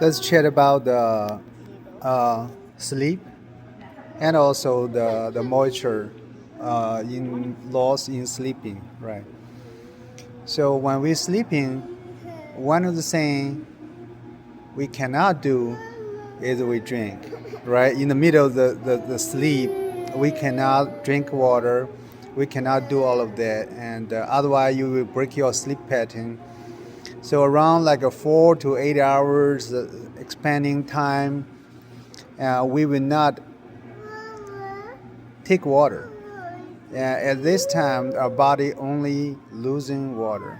Let's chat about the sleep and also the moisture in loss in sleeping, right? So when we're sleeping, one of the things we cannot do is we drink, right? In the middle of the sleep, we cannot drink water. We cannot do all of that, and otherwise you will break your sleep pattern. So around like a 4 to 8 hours expanding time, we will not take water. At this time, our body only losing water.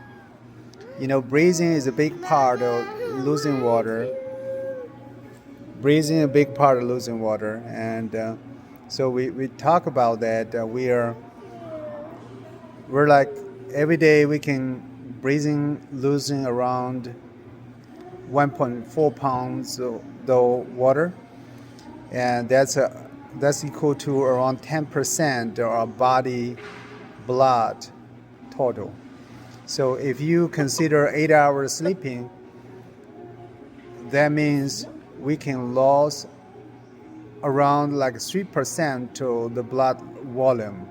You know, breathing is a big part of losing water. Breathing is a big part of losing water, and so we talk about that. We're like every day we can breathing losing around 1.4 pounds though water, and that's equal to around 10% of our body blood total. So if you consider 8 hours sleeping, that means we can lose around like 3% to the blood volume.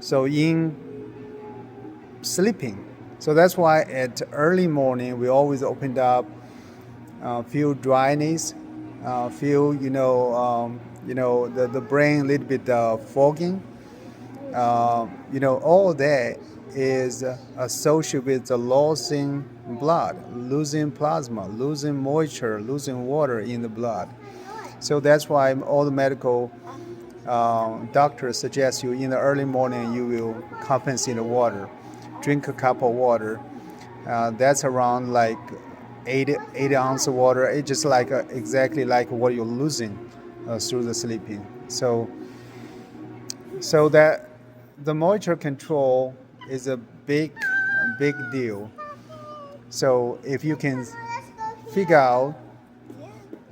So in sleeping, so that's why at early morning we always opened up, feel dryness, feel the brain a little bit fogging. All that is associated with the losing blood, losing plasma, losing moisture, losing water in the blood. So that's why all the medical doctors suggest you in the early morning you will compensate the water, drink a cup of water. That's around like eight ounce of water. It's just like exactly like what you're losing through the sleeping. So that the moisture control is a big deal. So if you can figure out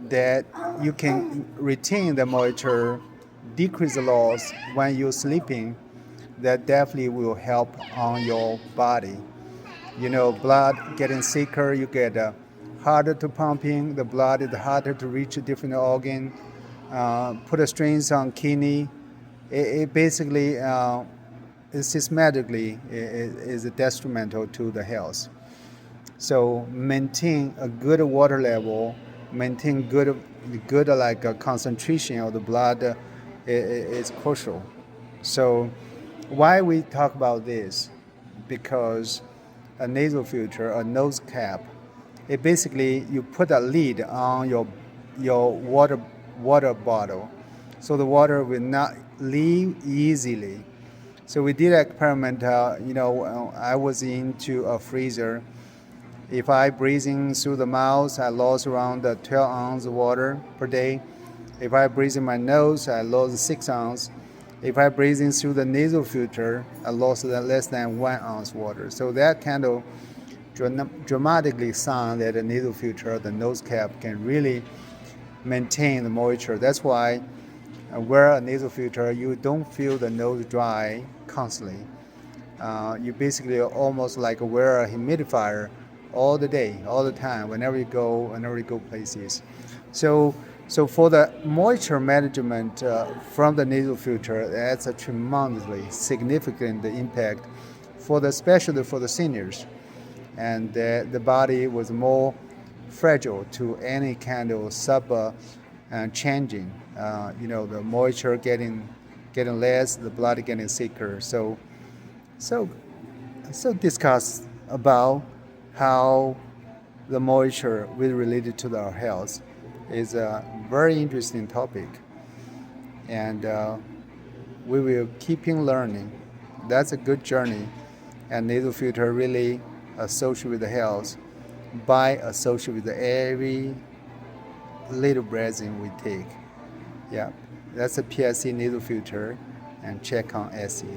that you can retain the moisture, decrease the loss when you're sleeping, that definitely will help on your body. Blood getting sicker, you get harder to pumping, the blood is harder to reach a different organ, put a strains on kidney. It basically systematically is detrimental to the health. So maintain a good water level, maintain good like concentration of the blood is crucial. So why we talk about this? Because a nasal filter, a nose cap, it basically you put a lid on your water bottle, so the water will not leave easily. So we did an experiment. I was into a freezer. If I breathing through the mouth, I lost around 12 ounces of water per day. If I breathe in my nose, I lost 6 ounces. If I breathing through the nasal filter, I lost less than 1 ounce water. So that kind of dramatically sign that the nasal filter, the nose cap, can really maintain the moisture. That's why wear a nasal filter, you don't feel the nose dry constantly. You basically almost like wear a humidifier all the day, all the time, whenever you go places. So for the moisture management from the nasal filter, that's a tremendously significant impact especially for the seniors, and the body was more fragile to any kind of sub changing. The moisture getting less, the blood getting sicker. So discuss about how the moisture will related to our health is a very interesting topic, and we will keeping learning. That's a good journey, and nasal filter really associated with the health by associated with every little breathing we take. Yeah, that's a PSC nasal filter, and check on SE.